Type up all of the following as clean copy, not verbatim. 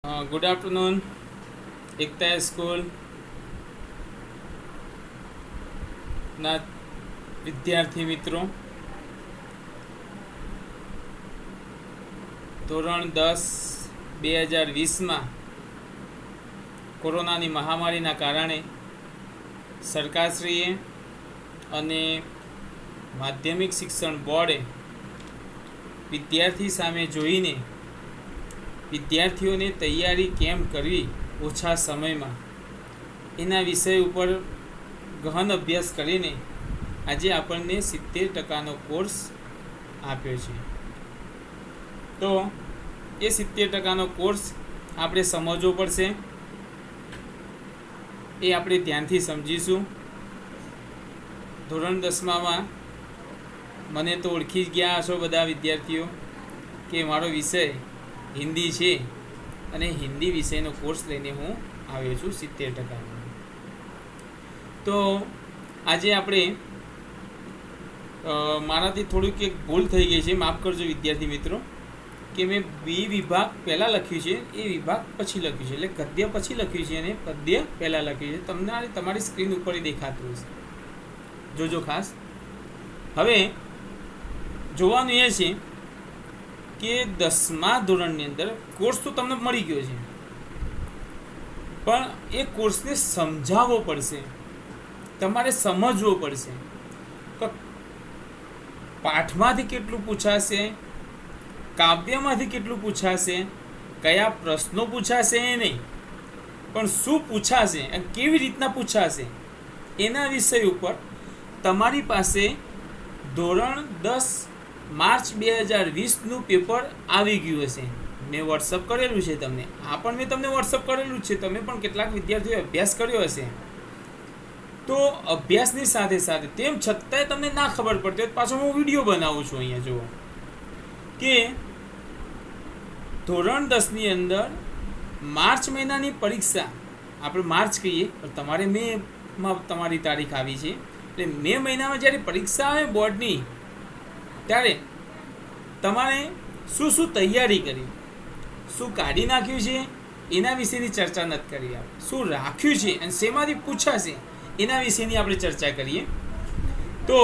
Good afternoon એકતા સ્કૂલના વિદ્યાર્થી મિત્રો. ધોરણ 10 2020માં કોરોનાની મહામારીના કારણે સરકારશ્રીએ અને માધ્યમિક શિક્ષણ બોર્ડે વિદ્યાર્થી સામે જોઈને વિદ્યાર્થીઓને તૈયારી કેમ કરવી ઓછા સમયમાં એના વિષય ઉપર ગહન અભ્યાસ કરીને આજે આપણને 70% કોર્સ આપ્યો છે. તો એ 70% કોર્સ આપણે સમજવો પડશે. એ આપણે ધ્યાનથી સમજીશું. ધોરણ 10માં મને તો ઓળખી જ ગયા હશો બધા વિદ્યાર્થીઓ કે મારો વિષય હિન્દી છે અને હિન્દી વિષયનો કોર્સ લઈને હું આવ્યો છું 70%. તો આજે આપણે મારાથી થોડીક એક ભૂલ થઈ ગઈ છે, માફ કરજો વિદ્યાર્થી મિત્રો, કે મેં બી વિભાગ પહેલાં લખ્યું છે, એ વિભાગ પછી લખ્યું છે, એટલે ગદ્ય પછી લખ્યું છે અને પદ્ય પહેલાં લખ્યું છે. તમને તમારી સ્ક્રીન ઉપર દેખાતું હશે, જોજો ખાસ. હવે જોવાનું એ છે કે 10મા ધોરણની અંદર કોર્સ તો તમને મળી ગયો છે, પણ એ કોર્સને સમજાવવો પડશે, તમારે સમજવો પડશે. પાઠમાંથી કેટલું પૂછાશે, કાવ્યમાંથી કેટલું પૂછાશે, કયા પ્રશ્નો પૂછાશે એ નહીં, પણ શું પૂછાશે અને કેવી રીતના પૂછાશે એના વિષય ઉપર તમારી પાસે ધોરણ 10 માર્ચ 2020નું પેપર આવી ગયું હશે. મેં વોટ્સઅપ કરેલું છે તમને, આ પણ મેં તમને વોટ્સઅપ કરેલું છે. તમે પણ કેટલાક વિદ્યાર્થીઓએ અભ્યાસ કર્યો હશે. તો અભ્યાસની સાથે સાથે તેમ છતાંય તમને ના ખબર પડતી હોય પાછો હું વિડીયો બનાવું છું. અહીંયા જુઓ કે ધોરણ 10ની અંદર માર્ચ મહિનાની પરીક્ષા, આપણે માર્ચ કહીએ પણ તમારે મેમાં તમારી તારીખ આવી છે, એટલે મે મહિનામાં જ્યારે પરીક્ષા આવે બોર્ડની, ત્યારે તમારે શું શું તૈયારી કરી, શું કાઢી નાખ્યું છે એના વિશેની ચર્ચા નથી કરી. આપણે શું રાખ્યું છે અને શેમાંથી પૂછાશે એના વિશેની આપણે ચર્ચા કરીએ. તો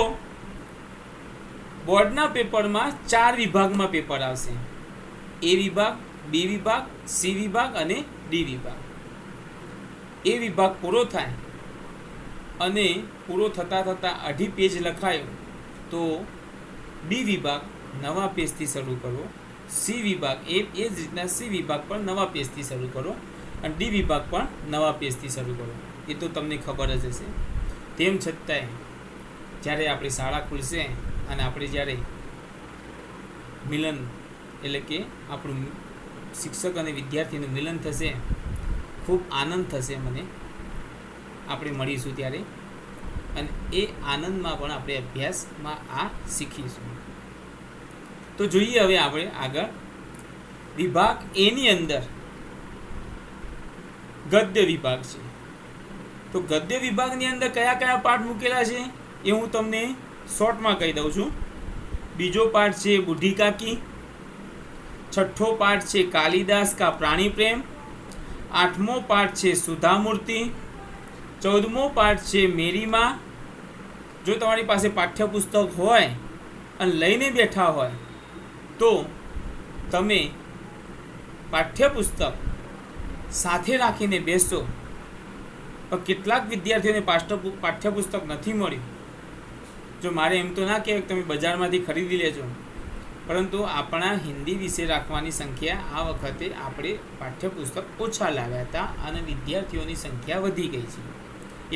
બોર્ડના પેપરમાં 4 વિભાગમાં પેપર આવશે: એ વિભાગ, બી વિભાગ, સી વિભાગ અને ડી વિભાગ. એ વિભાગ પૂરો થાય અને પૂરો થતાં અઢી પેજ લખાયો તો બી વિભાગ નવા પેજથી શરૂ કરો, સી વિભાગ એ જ રીતના સી વિભાગ પણ નવા પેજથી શરૂ કરો અને ડી વિભાગ પણ નવા પેજથી શરૂ કરો. એ તો તમને ખબર જ હશે. તેમ છતાંય જ્યારે આપણી શાળા ખુલશે અને આપણે જ્યારે મિલન, એટલે કે આપણું શિક્ષક અને વિદ્યાર્થીનું મિલન થશે, ખૂબ આનંદ થશે મને. આપણે મળીશું ત્યારે અને એ આનંદમાં પણ આપણે અભ્યાસમાં આ શીખીશું. તો જોઈએ હવે આપણે આગળ. વિભાગ એની અંદર ગદ્ય વિભાગ છે. તો ગદ્ય વિભાગની અંદર કયા કયા પાઠ મૂકેલા છે એ હું તમને શોર્ટમાં કહી દઉં છું. બીજો પાઠ છે બુઢી કાકી. છઠ્ઠો પાઠ છે કાલિદાસ કા પ્રાણી પ્રેમ. 8મો પાઠ છે સુધામૂર્તિ. 14મો પાઠ છે મેરી માં. જો તમારી પાસે પાઠ્યપુસ્તક હોય અને લઈને બેઠા હોય તો તમે પાઠ્યપુસ્તક સાથે રાખીને બેસો. પણ કેટલાક વિદ્યાર્થીઓને પાઠ્યપુસ્તક નથી મળ્યું. જો મારે એમ તો ના કહેવાય કે તમે બજારમાંથી ખરીદી લેજો, પરંતુ આપણા હિન્દી વિશે રાખવાની સંખ્યા આ વખતે આપણે પાઠ્યપુસ્તક ઓછા લાવ્યા હતા અને વિદ્યાર્થીઓની સંખ્યા વધી ગઈ છે.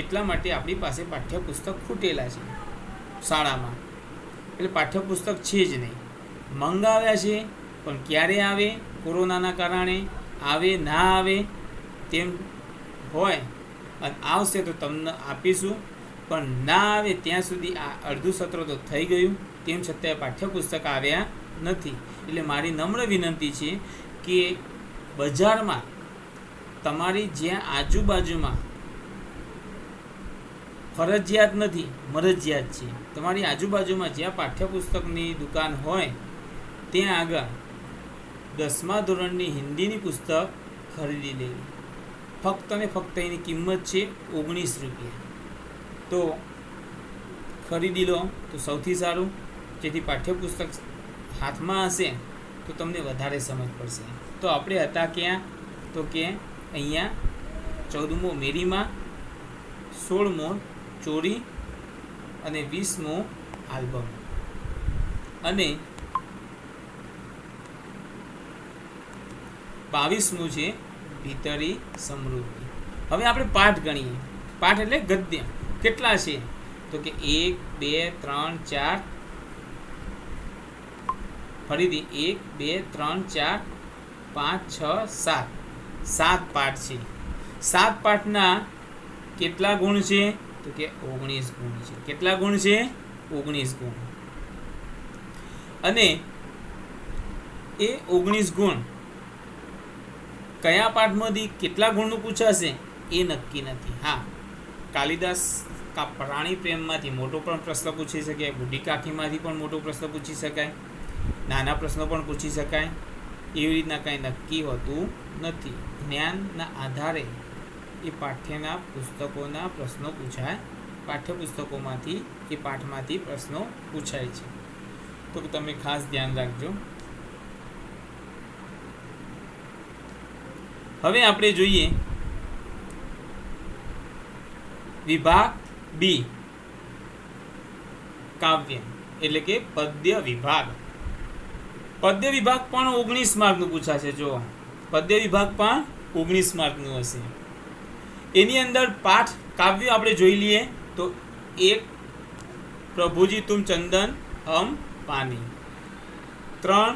એટલા માટે આપણી પાસે પાઠ્યપુસ્તક ખૂટેલા છે શાળામાં. એટલે પાઠ્યપુસ્તક છે જ નહીં. મંગાવ્યા છે પણ ક્યારે આવે, કોરોનાના કારણે આવે ના આવે તેમ હોય, અને આવશે તો તમને આપીશું, પણ ના આવે ત્યાં સુધી આ અડધું સત્ર તો થઈ ગયું. તેમ છતાં પાઠ્યપુસ્તક આવ્યા નથી. એટલે મારી નમ્ર વિનંતી છે કે બજારમાં તમારી જ્યાં આજુબાજુમાં, ફરજિયાત નથી મરજિયાત છે, તમારી આજુબાજુમાં જ્યાં પાઠ્યપુસ્તકની દુકાન હોય ત્યાં આગળ 10મા ધોરણની હિન્દીની પુસ્તક ખરીદી લેવી. ફક્ત ને ફક્ત એની કિંમત છે 19 રૂપિયા. તો ખરીદી લો તો સૌથી સારું, જેથી પાઠ્યપુસ્તક હાથમાં હશે તો તમને વધારે સમજ પડશે. તો આપણે હતા ક્યાં? તો કે અહીંયા 14મો મેરીમાં, 16મો ચોરી અને 20મો આલ્બમ અને 22મું છે ભીતરી સમૃદ્ધિ. હવે આપણે પાઠ ગણીએ. પાઠ એટલે ગદ્ય. કેટલા છે? તો કે 1 2 3 4, ફરીથી 1 2 3 4 5 6 7, 7 પાઠ છે. 7 પાઠના કેટલા ગુણ છે? તો કે 19 ગુણ છે. કેટલા ગુણ છે? 19 ગુણ. અને એ 19 ગુણ કયા પાઠમાંથી કેટલા ગુણનું પૂછાશે એ નક્કી નથી. હા, કાલિદાસ પ્રાણી પ્રેમમાંથી મોટો પણ પ્રશ્ન પૂછી શકાય, બુઢી કાકીમાંથી પણ મોટો પ્રશ્ન પૂછી શકાય, નાના પ્રશ્નો પણ પૂછી શકાય. એવી રીતના કાંઈ નક્કી હોતું નથી. જ્ઞાનના આધારે એ પાઠ્યના પુસ્તકોના પ્રશ્નો પૂછાય, પાઠ્યપુસ્તકોમાંથી એ પાઠમાંથી પ્રશ્નો પૂછાય છે. તો તમે ખાસ ધ્યાન રાખજો. હવે આપણે જોઈએ વિભાગ બી, કાવ્ય એટલે કે પદ્ય વિભાગ. પદ્ય વિભાગ પણ 19 માર્કનું પૂછાશે. જો પદ્ય વિભાગ પણ 19 માર્કનું હશે. એની અંદર પાઠ કાવ્ય આપણે જોઈ લઈએ તો 1 પ્રભુજી તુમ ચંદન હમ પાની, 3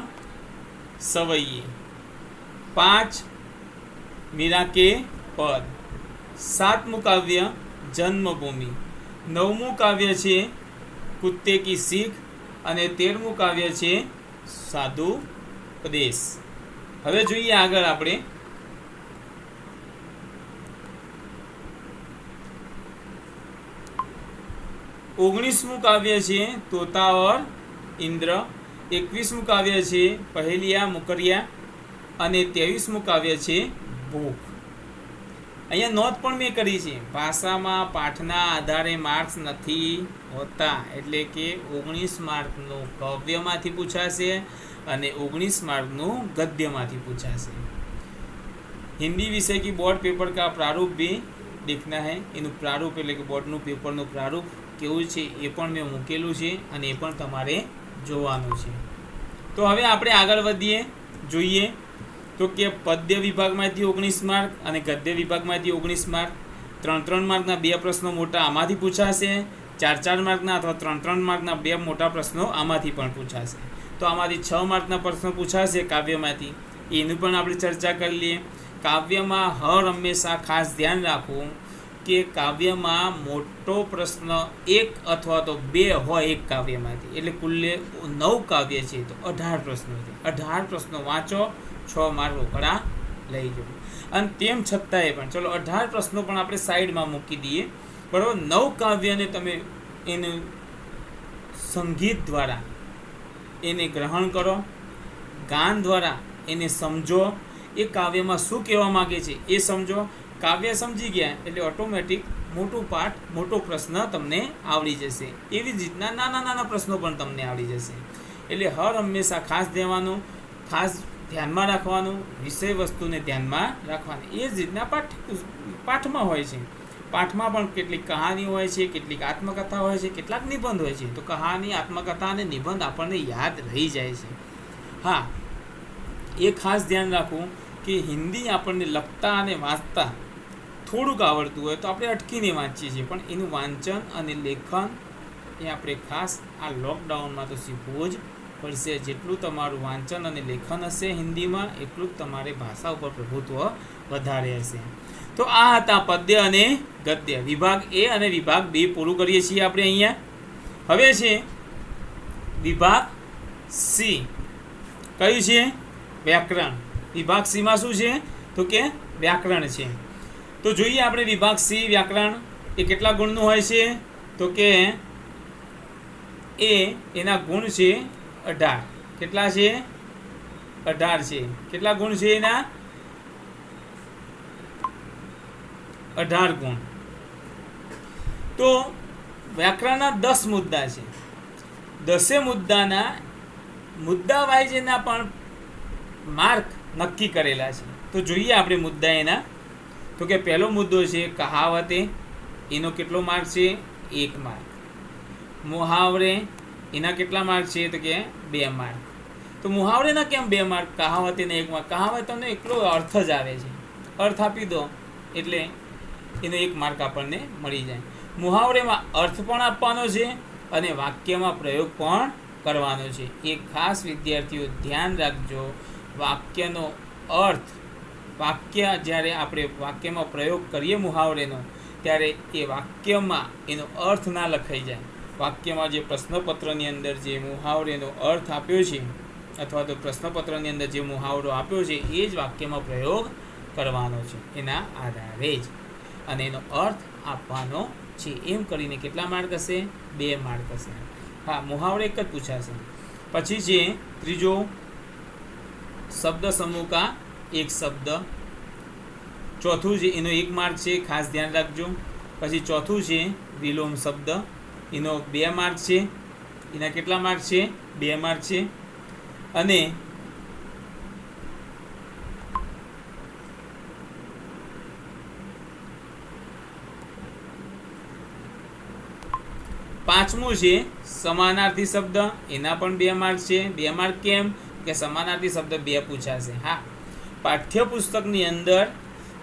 સવૈયે, 5 मीरा के पद, 7मुं काव्य जन्मभूमि, 9मुं काव्य છે कुत्ते की सीख અને 13મું કાવ્ય છે સાધુ ઉપદેશ. હવે જોઈએ આગળ આપણે 19મું કાવ્ય છે તોતા और इंद्र, 21મું કાવ્ય છે पहेलिया मुकरिया અને 23મું કાવ્ય છે ભૂખ. અહીંયા નોંધ પણ મેં કરી છે, ભાષામાં પાઠના આધારે માર્ક્સ નથી હોતા. એટલે કે 19 માર્કનું કાવ્યમાંથી પૂછાશે અને 19 માર્કનું ગદ્યમાંથી પૂછાશે. हिंदी विषय की बोर्ड पेपर का प्रारूप भी देखना है. એનું પ્રારૂપ એટલે કે બોર્ડનું પેપરનું પ્રારૂપ કેવું છે એ પણ મેં મૂકેલું છે અને એ પણ તમારે જોવાનું છે. તો હવે આપણે આગળ વધીએ. જોઈએ તો કે પદ્ય વિભાગમાંથી 19 માર્ક અને ગદ્ય વિભાગમાંથી 19 માર્ક. 3-3 માર્કના 2 પ્રશ્નો મોટા આમાંથી પૂછાશે. 4-4 માર્કના અથવા 3-3 માર્કના 2 મોટા પ્રશ્નો આમાંથી પણ પૂછાશે. તો આમાંથી 6 માર્કના પ્રશ્નો પૂછાશે કાવ્યમાંથી. એનું પણ આપણે ચર્ચા કરી લઈએ. કાવ્યમાં હર હંમેશા ખાસ ધ્યાન રાખવું કે કાવ્યમાં મોટો પ્રશ્ન 1 અથવા તો 2 હોય એક કાવ્યમાંથી. એટલે કુલ્લે 9 કાવ્ય છે તો 18 પ્રશ્નો છે. 18 પ્રશ્નો વાંચો, 6 માર્ક રોકડા લઈ જાઓ. અને તેમ છતાંય પણ ચલો 18 પ્રશ્નો પણ આપણે સાઈડમાં મૂકી દઈએ, બરાબર. 9 કાવ્યને તમે એને સંગીત દ્વારા એને ગ્રહણ કરો, ગાન દ્વારા એને સમજો, એ કાવ્યમાં શું કહેવા માગે છે એ સમજો. કાવ્ય સમજી ગયા એટલે ઓટોમેટિક મોટું પાઠ, મોટો પ્રશ્ન તમને આવડી જશે. એવી જ રીતના નાના નાના પ્રશ્નો પણ તમને આવડી જશે. એટલે હર હંમેશા ખાસ ધ્યાનમાં રાખવાનું, વિષય વસ્તુને ધ્યાનમાં રાખવાની. એ જ રીતના પાઠમાં હોય છે. પાઠમાં પણ કેટલીક કહાની હોય છે, કેટલીક આત્મકથા હોય છે, કેટલાક નિબંધ હોય છે. તો કહાની, આત્મકથા અને નિબંધ આપણને યાદ રહી જાય છે. હા, એ ખાસ ધ્યાન રાખવું કે હિન્દી આપણને લખતા અને વાંચતા થોડુંક આવડતું હોય તો આપણે અટકીને વાંચીએ છીએ, પણ એનું વાંચન અને લેખન એ આપણે ખાસ આ લોકડાઉનમાં તો શીખવું જ પડશે. જેટલું તમારું વાંચન અને લેખન હશે હિન્દીમાં, એટલું જ તમારે ભાષા ઉપર પ્રભુત્વ વધારે હશે. તો આ હતા પદ્ય અને ગદ્ય વિભાગ એ અને વિભાગ બે પૂરું કરીએ છીએ આપણે અહીંયા. હવે છે વિભાગ સી. કયું છે? વ્યાકરણ. વિભાગ સીમાં શું છે? તો કે વ્યાકરણ છે. તો જોઈએ આપણે વિભાગ સી વ્યાકરણ એ કેટલા ગુણનું હોય છે? તો કે એના ગુણ છે 18. કેટલા છે? 18 છે. કેટલા ગુણ છે એના? 18 ગુણ. તો વ્યાકરણના 10 મુદ્દા છે. 10 મુદ્દાના મુદ્દા વાઇઝ એના પણ માર્ક નક્કી કરેલા છે. તો જોઈએ આપણે મુદ્દા એના. તો કે પહેલો મુદ્દો છે કહાવતે, એનો કેટલો માર્ક છે? 1 માર્ક. મુહાવરે, એના કેટલા માર્ક છે? તો કે 2 માર્ક. તો મુહાવરેના કેમ 2 માર્ક, કહાવતેને 1 માર્ક? કહાવતનો એકલો અર્થ જ આવે છે, અર્થ આપી દો એટલે એનો 1 માર્ક આપણને મળી જાય. મુહાવરેમાં અર્થ પણ આપવાનો છે અને વાક્યમાં પ્રયોગ પણ કરવાનો છે. એક ખાસ વિદ્યાર્થીઓ ધ્યાન રાખજો, વાક્યનો અર્થ, વાક્ય જ્યારે આપણે વાક્યમાં પ્રયોગ કરીએ મુહાવરેનો, ત્યારે એ વાક્યમાં એનો અર્થ ના લખાઈ જાય. વાક્યમાં જે પ્રશ્નપત્રની અંદર જે મુહાવરેનો અર્થ આપ્યો છે અથવા તો પ્રશ્નપત્રની અંદર જે મુહાવરો આપ્યો છે એ જ વાક્યમાં પ્રયોગ કરવાનો છે એના આધારે જ, અને એનો અર્થ આપવાનો છે. એમ કરીને કેટલા માર્ક હશે? 2 માર્ક હશે. હા, મુહાવરો એક જ પૂછાશે. પછી છે ત્રીજો શબ્દ સમૂહ કા એક શબ્દ. ચોથું છે એનો 1 માર્ક છે, ખાસ ધ્યાન રાખજો. પછી ચોથું છે વિલોમ શબ્દ, એનો 2 માર્ક છે. એના કેટલા માર્ક છે? 2 માર્ક છે. અને પાંચમું છે સમાનાર્થી શબ્દ, એના પણ 2 માર્ક છે. 2 માર્ક કેમ? કે સમાનાર્થી શબ્દ 2 પૂછાશે. હા, પાઠ્યપુસ્તકની અંદર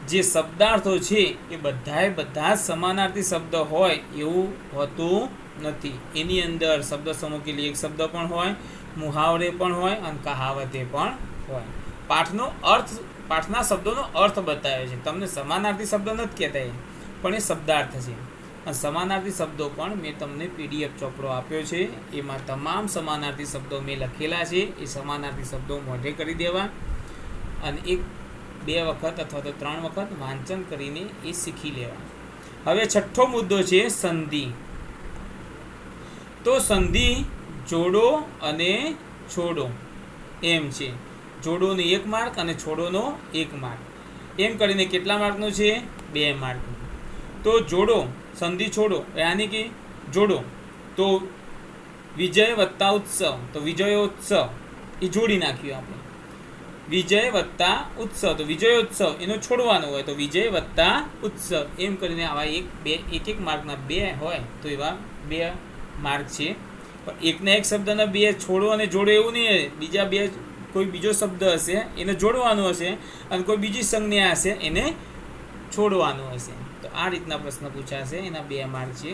જે શબ્દાર્થો છે એ બધા જ સમાનાર્થી શબ્દ હોય એવું હોતું નથી. એની અંદર શબ્દ સમૂહ કે લીએ એક શબ્દ પણ હોય, મુહાવરે પણ હોય અને કહાવતે પણ હોય. પાઠનો અર્થ, પાઠના શબ્દોનો અર્થ બતાવે છે. તમને સમાનાર્થી શબ્દ નથી કહેતા પણ એ શબ્દાર્થ છે. અને સમાનાર્થી શબ્દો પણ મેં તમને PDF ચોપડો આપ્યો છે, એમાં તમામ સમાનાર્થી શબ્દો મેં લખેલા છે. એ સમાનાર્થી શબ્દો મોઢે કરી દેવા અને 1-2 વખત અથવા તો 3 વખત વાંચન કરીને એ શીખી લેવા. હવે છઠ્ઠો મુદ્દો છે સંધિ. તો સંધિ જોડો અને છોડો એમ છે. જોડોનો 1 માર્ક અને છોડોનો 1 માર્ક. એમ કરીને કેટલા માર્કનું છે? 2 માર્કનું. તો જોડો, સંધિ છોડો યાની કે જોડો, તો વિજય વત્તા ઉત્સવ, તો વિજયોત્સવ એ જોડી નાખ્યું આપણે. વિજય વત્તા ઉત્સવ, તો વિજયોત્સવ એનો છોડવાનો હોય તો વિજય વત્તા ઉત્સવ. એમ કરીને આવા 1 માર્કના 2 હોય તો એવા 2 માર્ક છે. પણ એકના એક શબ્દના 2 છોડો અને જોડો એવું નહીં. બીજા 2 કોઈ બીજો શબ્દ હશે એને જોડવાનો હશે અને કોઈ બીજી સંજ્ઞા હશે એને છોડવાનું હશે. તો આ રીતના પ્રશ્ન પૂછાશે, એના 2 માર્ક છે.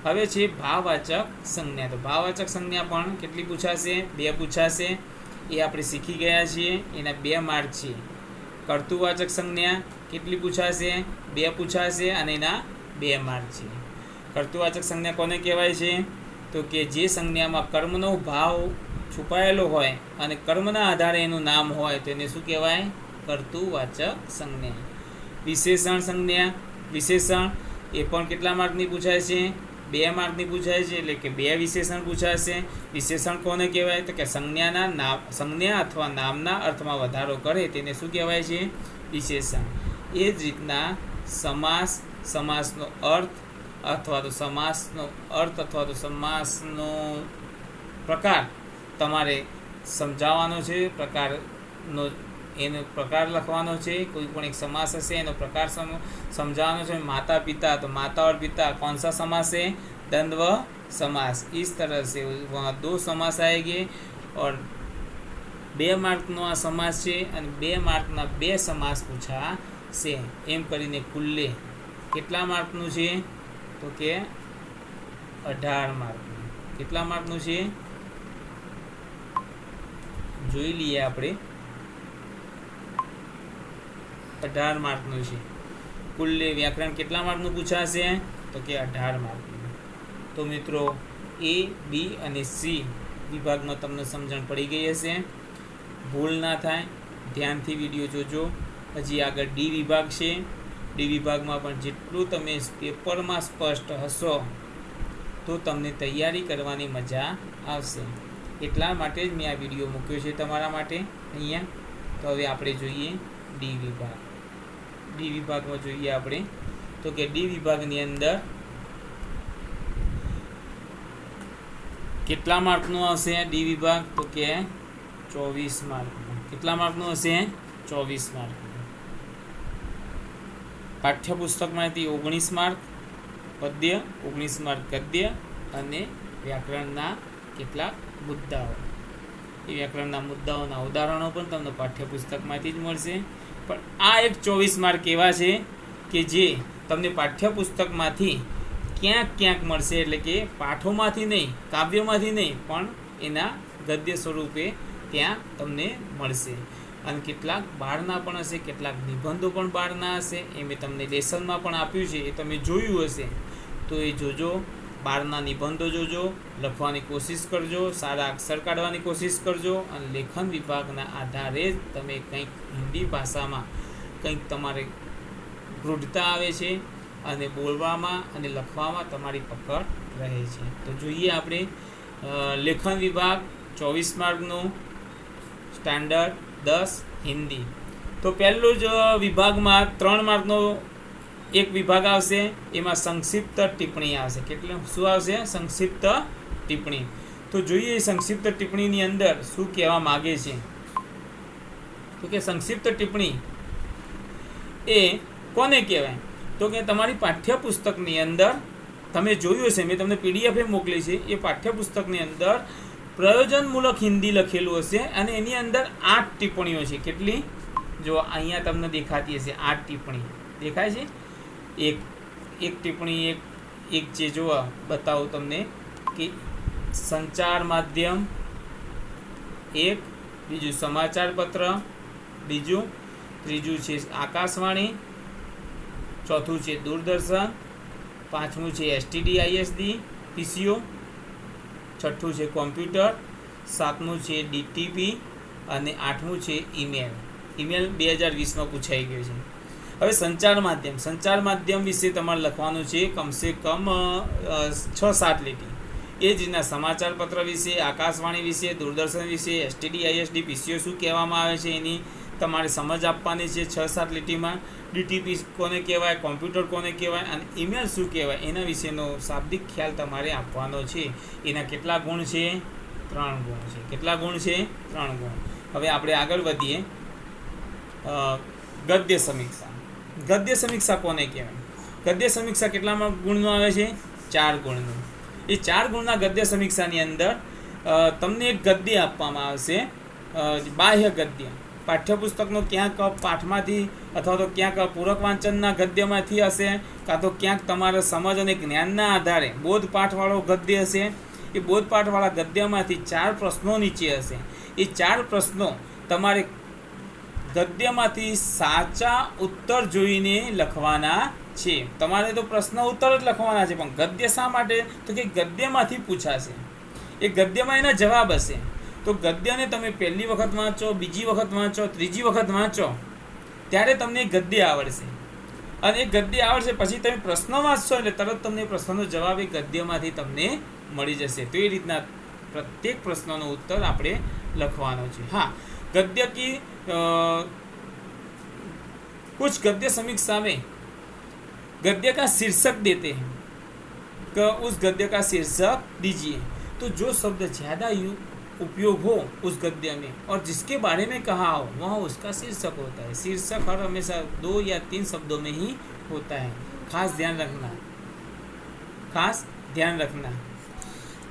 હવે છે ભાવવાચક સંજ્ઞા. તો ભાવવાચક સંજ્ઞા પણ કેટલી પૂછાશે? 2 પૂછાશે. એ આપણે શીખી ગયા છીએ, એના 2 માર્ક છે. કર્તૃવાચક સંજ્ઞા કેટલી પૂછાશે? 2 પૂછાશે અને એના 2 માર્ક છે. કર્તૃવાચક સંજ્ઞા કોને કહેવાય છે? તો કે જે સંજ્ઞામાં કર્મનો ભાવ છુપાયેલો હોય અને કર્મના આધારે એનું નામ હોય તો એને શું કહેવાય? કર્તૃવાચક સંજ્ઞા. વિશેષણ સંજ્ઞા, વિશેષણ એ પણ કેટલા માર્કની પૂછાય છે? 2 માર્કની પૂછાય છે. એટલે કે 2 વિશેષણ પૂછાશે. વિશેષણ કોને કહેવાય? તો કે સંજ્ઞા અથવા નામના અર્થમાં વધારો કરે તેને શું કહેવાય છે? વિશેષણ. એ જ રીતના સમાસ, સમાસનો અર્થ અથવા તો સમાસનો પ્રકાર તમારે સમજાવવાનો છે. પ્રકારનો એનો પ્રકાર લખવાનો છે. કોઈ પણ એક સમાસ હશે એનો પ્રકાર समझाना है. माता पिता, तो माता और पिता कौन सा समास है? द्वंद्व समास. इस तरह से वहाँ 2 समास आएंगे और 2 मार्कનો આ સમાસ છે અને 2 માર્કના 2 સમાસ પૂછા છે. એમ કરીને કુલ્લે કેટલા માર્કનું છે? તો કે 18 માર્કનું. કેટલા માર્કનું છે જોઈ લઈએ આપણે. 18 માર્કનું છે. કુલ્લે વ્યાકરણ કેટલા માર્કનું પૂછાશે? તો કે 18 માર્કનું. તો મિત્રો A, B અને C વિભાગમાં તમને સમજણ પડી ગઈ હશે. ભૂલ ના થાય, ધ્યાનથી વિડીયો જોજો. હજી આગળ D વિભાગ છે. D વિભાગમાં પણ જેટલું તમે પેપરમાં સ્પષ્ટ હશો તો તમને તૈયારી કરવાની મજા આવશે. એટલા માટે જ મેં આ વિડીયો મૂક્યો છે તમારા માટે અહીંયા. તો હવે આપણે જોઈએ D વિભાગ. D વિભાગમાં જોઈએ આપણે તો કે ડી વિભાગની અંદર કેટલા માર્કનો હશે ડી વિભાગ? તો કે 24 માર્કનો. કેટલા માર્કનો હશે? 24 માર્ક. પાઠ્યપુસ્તકમાંથી 19 માર્ક પદ્ય, 19 માર્ક ગદ્ય અને વ્યાકરણના કેટલાક મુદ્દાઓ. એ વ્યાકરણના મુદ્દાઓના ઉદાહરણો પણ તમને પાઠ્યપુસ્તકમાંથી જ મળશે. પણ આ એક 24 માર્ક એવા છે કે જે તમને પાઠ્યપુસ્તકમાંથી ક્યાંક મળશે, એટલે કે પાઠોમાંથી નહીં, કાવ્યમાંથી નહીં, પણ એના ગદ્ય સ્વરૂપે ત્યાં તમને મળશે. અને કેટલાક બહારના પણ હશે, કેટલાક નિબંધો પણ બહારના હશે. એ મેં તમને લેસનમાં પણ આપ્યું છે, એ તમે જોયું હશે. તો એ જોજો, બહારના નિબંધો જોજો, લખવાની કોશિશ કરજો, સારા અક્ષર કાઢવાની કોશિશ કરજો. અને લેખન વિભાગના આધારે જ તમે કંઈક હિન્દી ભાષામાં કંઈક તમારે દૃઢતા આવે છે અને બોલવામાં અને લખવામાં તમારી પકડ રહે છે. તો જોઈએ આપણે લેખન વિભાગ 24 માર્કનું સ્ટાન્ડર્ડ 10 હિન્દી. તો પહેલું જ વિભાગમાં 3 માર્કનો એક વિભાગ આવશે. એમાં સંક્ષિપ્ત ટિપ્પણી આવશે. કેટલું શું આવશે? સંક્ષિપ્ત ટિપ્પણી. તો જોઈએ સંક્ષિપ્ત ટિપ્પણીની અંદર શું કહેવા માગે છે. તો કે સંક્ષિપ્ત ટિપ્પણી એ કોને કહેવાય? તો કે તમારી પાઠ્યપુસ્તકની અંદર તમે જોયું હશે, મેં તમને PDF મોકલી છે. એ પાઠ્યપુસ્તકની અંદર પ્રયોજનમૂલક હિન્દી લખેલું હશે અને એની અંદર 8 ટિપ્પણીઓ છે. કેટલી? જો અહીંયા તમને દેખાતી હશે 8 ટિપ્પણી દેખાય છે. એક ટિપ્પણી એક જે જોવા બતાવું તમને કે સંચાર માધ્યમ, એક બીજું સમાચાર પત્ર, ત્રીજું છે આકાશવાણી, ચોથું છે દૂરદર્શન, પાંચમું છે STD ISD PCO, છઠ્ઠું છે કોમ્પ્યુટર, સાતમું છે DTP અને આઠમું છે ઈમેલ. 2020માં પૂછાઈ ગયું છે. હવે સંચાર માધ્યમ વિશે તમારે લખવાનું છે કમસે કમ 6-7 લીટી. એ જ રીતના સમાચાર પત્ર વિશે, આકાશવાણી વિશે, દૂરદર્શન વિશે, STD ISD PCO શું કહેવામાં આવે છે એની તમારે સમજ આપવાની છે 6-7 લીટીમાં. DTP કોને કહેવાય, કોમ્પ્યુટર કોને કહેવાય અને ઈમેલ શું કહેવાય એના વિશેનો શાબ્દિક ખ્યાલ તમારે આપવાનો છે. એના કેટલા ગુણ છે? 3 ગુણ છે. કેટલા ગુણ છે? 3 ગુણ. હવે આપણે આગળ વધીએ. ગદ્ય સમીક્ષા. ગદ્ય સમીક્ષા કોને કહેવાય? ગદ્ય સમીક્ષા કેટલા ગુણનો આવે છે? 4 ગુણનો. એ 4 ગુણના ગદ્ય સમીક્ષાની અંદર તમને એક ગદ્ય આપવામાં આવશે, બાહ્ય ગદ્ય. પાઠ્યપુસ્તકનો ક્યાંક પાઠમાંથી અથવા તો ક્યાંક પૂરક વાંચનના ગદ્યમાંથી હશે, કાં તો ક્યાંક તમારા સમજ અને જ્ઞાનના આધારે બોધપાઠવાળો ગદ્ય હશે. એ બોધપાઠવાળા ગદ્યમાંથી 4 પ્રશ્નો નીચે હશે. એ 4 પ્રશ્નો તમારે ગદ્યમાંથી સાચા ઉત્તર જોઈને લખવાના છે. તમારે તો પ્રશ્ન ઉત્તર જ લખવાના છે, પણ ગદ્ય શા માટે? તો કે ગદ્યમાંથી પૂછાશે. એ ગદ્યમાં એના જવાબ હશે. તો ગદ્યને તમે પહેલી વખત વાંચો, બીજી વખત વાંચો, ત્રીજી વખત વાંચો, ત્યારે તમને ગદ્ય આવડશે. અને એ ગદ્ય આવડશે પછી તમે પ્રશ્ન વાંચશો એટલે તરત તમને પ્રશ્નનો જવાબ એ ગદ્યમાંથી તમને મળી જશે. તો એ રીતના પ્રત્યેક પ્રશ્નનો ઉત્તર આપણે લખવાનો છે. હા, गद्य की कुछ गद्य समीक्षा में गद्य का शीर्षक देते हैं कि उस गद्य का शीर्षक दीजिए. तो जो शब्द ज़्यादा उपयोग हो उस गद्य में और जिसके बारे में कहा हो वह उसका शीर्षक होता है. शीर्षक हर हमेशा 2 या 3 शब्दों में ही होता है. खास ध्यान रखना.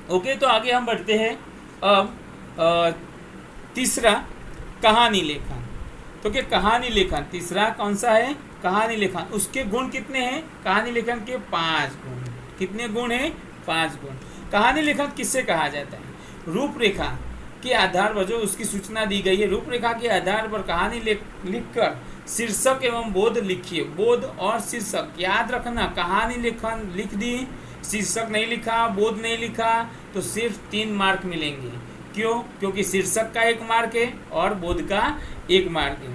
ओके, तो आगे हम बढ़ते हैं. अब तीसरा कहानी लेखन. तो क्या कहानी लेखन तीसरा कौन सा है? कहानी लेखन. उसके गुण कितने हैं? कहानी लेखन के 5 गुण. कितने गुण हैं? 5 गुण. कहानी लेखन किससे कहा जाता है? रूपरेखा के आधार पर जो उसकी सूचना दी गई है, रूपरेखा के आधार पर कहानी लिखकर शीर्षक एवं बोध लिखिए. बोध और शीर्षक याद रखना. कहानी लेखन लिख दी, शीर्षक नहीं लिखा, बोध नहीं लिखा, तो सिर्फ 3 मार्क मिलेंगे. क्यों? क्योंकि शीर्षक का 1 मार्क है और बोध का 1 मार्क है.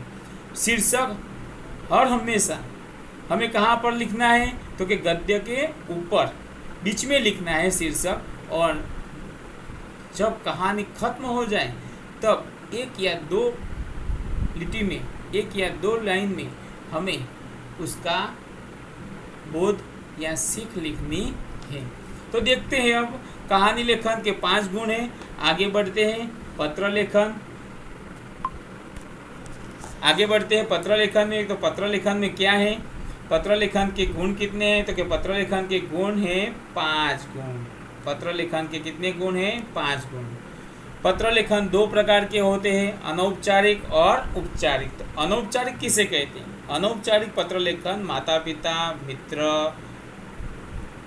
शीर्षक हर हमेशा हमें कहाँ पर लिखना है? तो कि गद्य के ऊपर बीच में लिखना है शीर्षक. और जब कहानी खत्म हो जाए तब 1 या 2 लिटी में, 1 या 2 लाइन में हमें उसका बोध या सीख लिखनी है। तो देखते हैं अब कहानी लेखन के 5 गुण हैं। आगे बढ़ते हैं पत्र लेखन। आगे बढ़ते हैं पत्र लेखन में। तो पत्र लेखन में क्या है, पत्र लेखन के गुण कितने हैं, तो कि पत्र लेखन के गुण हैं 5 गुण। पत्र लेखन के कितने गुण हैं, 5 गुण। पत्र लेखन 2 प्रकार के होते हैं, अनौपचारिक और औपचारिक। तो अनौपचारिक किसे कहते हैं, अनौपचारिक पत्र लेखन माता पिता, मित्र,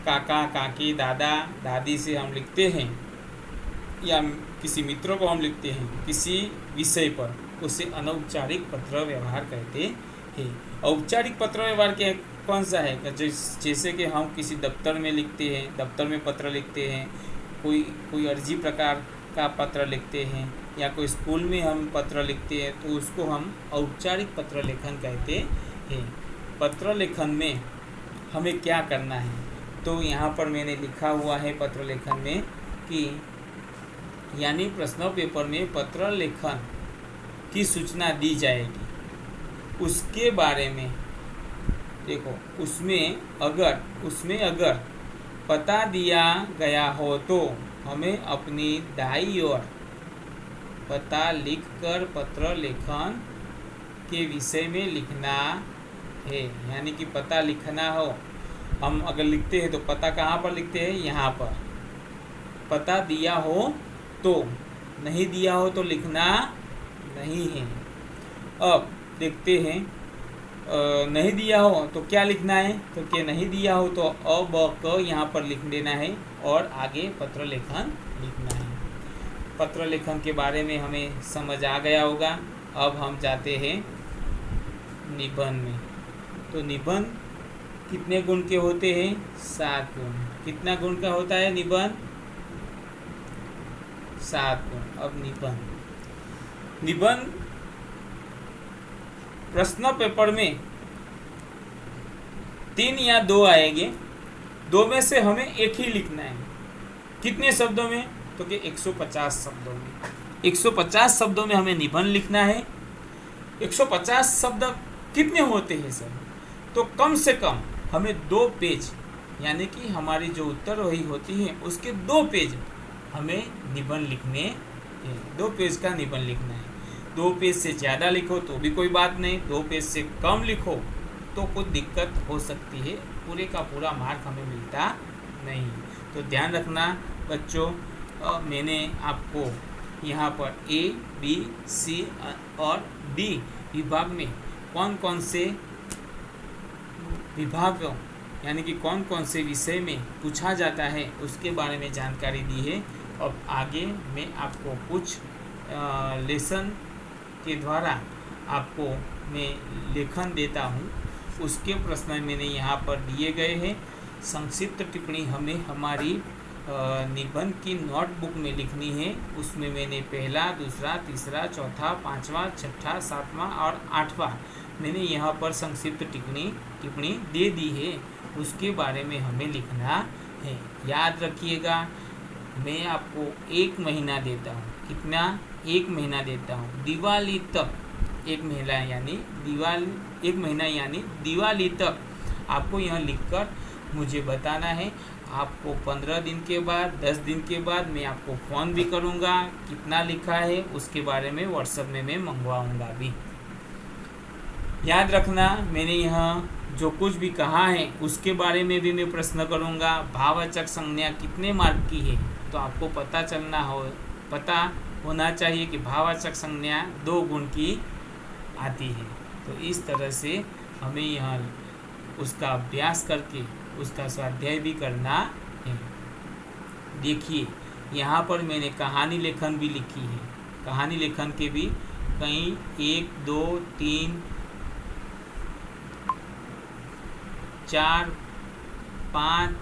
काका काकी, दादा दादी से हम लिखते हैं, या किसी मित्र को हम लिखते हैं किसी विषय पर, उसे अनौपचारिक पत्र व्यवहार कहते हैं। औपचारिक पत्र व्यवहार के कौन सा है, जैसे कि हम किसी दफ्तर में लिखते हैं, दफ्तर में पत्र लिखते हैं, कोई अर्जी प्रकार का पत्र लिखते हैं, या कोई स्कूल में हम पत्र लिखते हैं, तो उसको हम औपचारिक पत्र लेखन कहते हैं। पत्र लेखन में हमें क्या करना है, तो यहाँ पर मैंने लिखा हुआ है पत्र लेखन में कि यानी प्रश्न पेपर में पत्र लेखन की सूचना दी जाएगी, उसके बारे में देखो, उसमें अगर पता दिया गया हो तो हमें अपनी दाई ओर पता लिखकर पत्र लेखन के विषय में लिखना है। यानी कि पता लिखना हो, हम अगर लिखते हैं तो पता कहाँ पर लिखते हैं, यहाँ पर। पता दिया हो तो, नहीं दिया हो तो लिखना नहीं है। अब देखते हैं नहीं दिया हो तो क्या लिखना है, तो क्या नहीं दिया हो तो अ ब क यहाँ पर लिख देना है और आगे पत्र लेखन लिखना है। पत्र लेखन के बारे में हमें समझ आ गया होगा। अब हम जाते हैं निबंध में। तो निबंध कितने गुण के होते हैं, 7 गुण। कितना गुण का होता है निबंध, 7 गुण। अब निबंध प्रश्न पेपर में 3 या 2 आएंगे, 2 में से हमें एक ही लिखना है। कितने शब्दों में, तो कि 150 शब्दों में। 150 शब्दों में हमें निबंध लिखना है। 150 शब्द कितने होते हैं सर, तो कम से कम हमें 2 पेज, यानी कि हमारी जो उत्तर वही होती है उसके 2 पेज हमें निबंध लिखने हैं। 2 पेज का निबंध लिखना है। 2 पेज से ज़्यादा लिखो तो भी कोई बात नहीं, 2 पेज से कम लिखो तो कुछ दिक्कत हो सकती है, पूरे का पूरा मार्क हमें मिलता नहीं। तो ध्यान रखना बच्चों, मैंने आपको यहाँ पर A, B, C और D विभाग में कौन कौन से विभाग, यानी कि कौन कौन से विषय में पूछा जाता है उसके बारे में जानकारी दी है। अब आगे मैं आपको कुछ लेसन के द्वारा आपको मैं लेखन देता हूँ, उसके प्रश्न मैंने यहाँ पर दिए गए हैं। संक्षिप्त टिप्पणी हमें हमारी निबंध की नोटबुक में लिखनी है। उसमें मैंने पहला, दूसरा, तीसरा, चौथा, 5वां, 6ठा, 7वां और 8वां मैंने यहाँ पर संक्षिप्त टिप्पणी दे दी है, उसके बारे में हमें लिखना है। याद रखिएगा, मैं आपको 1 महीना देता हूँ। कितना, 1 महीना देता हूँ। दिवाली तक 1 महीना यानी दिवाली तक आपको यह लिखकर मुझे बताना है। आपको 15 दिन के बाद, 10 दिन के बाद मैं आपको फ़ोन भी करूँगा, कितना लिखा है उसके बारे में व्हाट्सएप में मैं मंगवाऊँगा भी। याद रखना, मैंने यहाँ जो कुछ भी कहा है उसके बारे में भी मैं प्रश्न करूँगा। भाववाचक संज्ञा कितने मार्क की है, तो आपको पता होना चाहिए कि भाववाचक संज्ञा 2 गुण की आती है। तो इस तरह से हमें यहाँ उसका अभ्यास करके उसका स्वाध्याय भी करना है। देखिए यहाँ पर मैंने कहानी लेखन भी लिखी है। कहानी लेखन के भी कहीं 1, 2, 3, 4, 5,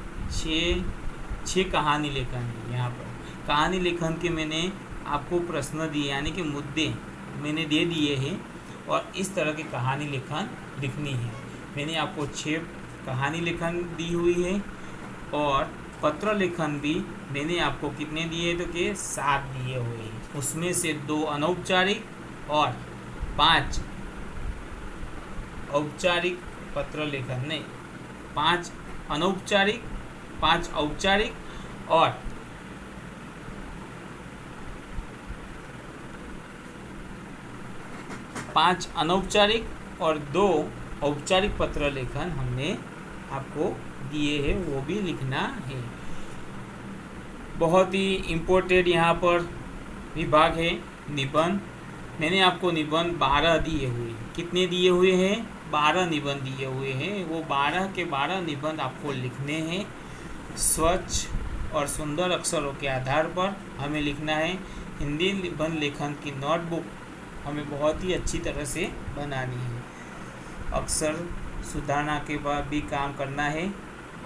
6 कहानी लेखन है। यहाँ पर कहानी लेखन के मैंने आपको प्रश्न दिए, यानी कि मुद्दे मैंने दे दिए हैं, और इस तरह की कहानी लेखन लिखनी है। मैंने आपको 6 कहानी लेखन दी हुई है, और पत्र लेखन भी मैंने आपको कितने दिए, तो कि 7 दिए हुए हैं। उसमें से 2 अनौपचारिक और 5 औपचारिक पत्र लेखन नहीं 5 अनौपचारिक, 5 औपचारिक और 5 अनौपचारिक और 2 औपचारिक पत्र लेखन हमने आपको दिए हैं, वो भी लिखना है। बहुत ही इम्पोर्टेंट यहाँ पर विभाग है निबंध। मैंने आपको निबंध 12 दिए हुए, कितने दिए हुए हैं? 12 निबंध दिए हुए हैं। वो 12 के 12 निबंध आपको लिखने हैं। स्वच्छ और सुंदर अक्षरों के आधार पर हमें लिखना है। हिंदी निबंध लेखन की नोटबुक हमें बहुत ही अच्छी तरह से बनानी है। अक्षर सुधारना के बाद भी काम करना है।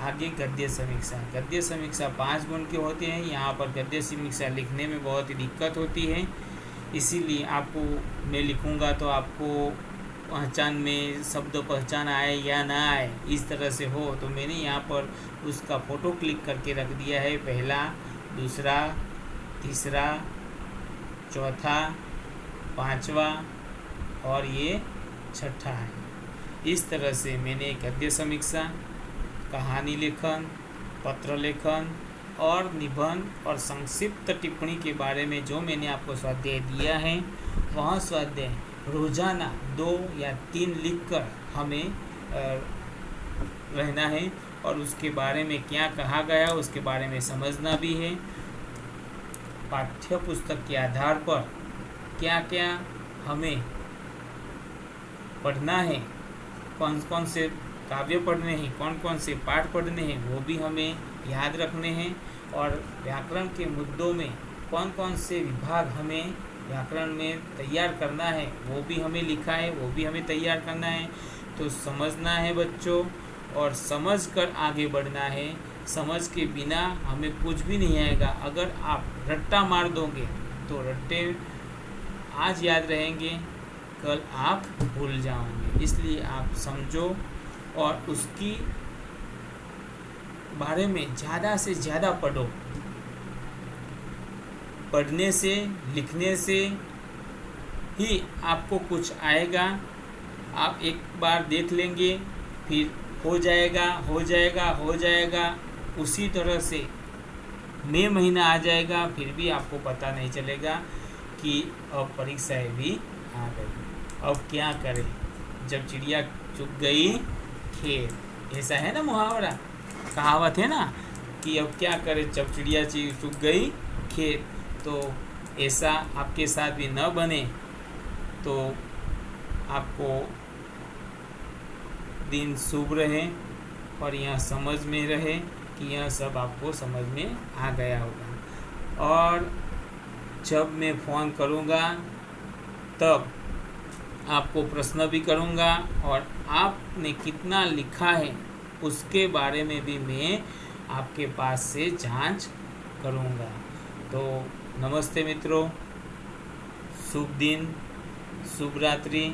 आगे गद्य समीक्षा। गद्य समीक्षा 5 गुण के होते हैं। यहाँ पर गद्य समीक्षा लिखने में बहुत ही दिक्कत होती है, इसीलिए आपको मैं लिखूँगा तो आपको पहचान में शब्द पहचान आए या ना आए, इस तरह से हो, तो मैंने यहाँ पर उसका फ़ोटो क्लिक करके रख दिया है। पहला, दूसरा, तीसरा, चौथा, पांचवा और ये छठा है। इस तरह से मैंने गद्य समीक्षा, कहानी लेखन, पत्र लेखन और निबंध और संक्षिप्त टिप्पणी के बारे में जो मैंने आपको स्वाध्याय दिया है, वह स्वाध्याय रोजाना 2 या 3 लिखकर हमें रहना है और उसके बारे में क्या कहा गया उसके बारे में समझना भी है। पाठ्य पुस्तक के आधार पर क्या क्या हमें पढ़ना है, कौन कौन से काव्य पढ़ने हैं, कौन कौन से पाठ पढ़ने हैं, वो भी हमें याद रखने हैं। और व्याकरण के मुद्दों में कौन कौन से विभाग हमें व्याकरण में तैयार करना है, वो भी हमें लिखा है, वो भी हमें तैयार करना है। तो समझना है बच्चों, और समझ कर आगे बढ़ना है। समझ के बिना हमें कुछ भी नहीं आएगा। अगर आप रट्टा मार दोगे तो रट्टे आज याद रहेंगे, कल आप भूल जाओगे। इसलिए आप समझो और उसकी बारे में ज़्यादा से ज़्यादा पढ़ो। पढ़ने से, लिखने से ही आपको कुछ आएगा। आप एक बार देख लेंगे, फिर हो जाएगा, हो जाएगा, हो जाएगा। उसी तरह से मई महीना आ जाएगा, फिर भी आपको पता नहीं चलेगा कि अब परीक्षाएं भी आ गई। अब क्या करें, जब चिड़िया चुग गई खेत, ऐसा है ना मुहावरा, कहावत है ना कि अब क्या करें जब चिड़िया चुग गई खेत। तो ऐसा आपके साथ भी न बने, तो आपको दिन शुभ रहे और यह समझ में रहे कि यह सब आपको समझ में आ गया होगा। और जब मैं फ़ोन करूँगा तब आपको प्रश्न भी करूँगा और आपने कितना लिखा है उसके बारे में भी मैं आपके पास से जांच करूँगा। तो नमस्ते मित्रों, शुभ दिन, शुभ रात्रि।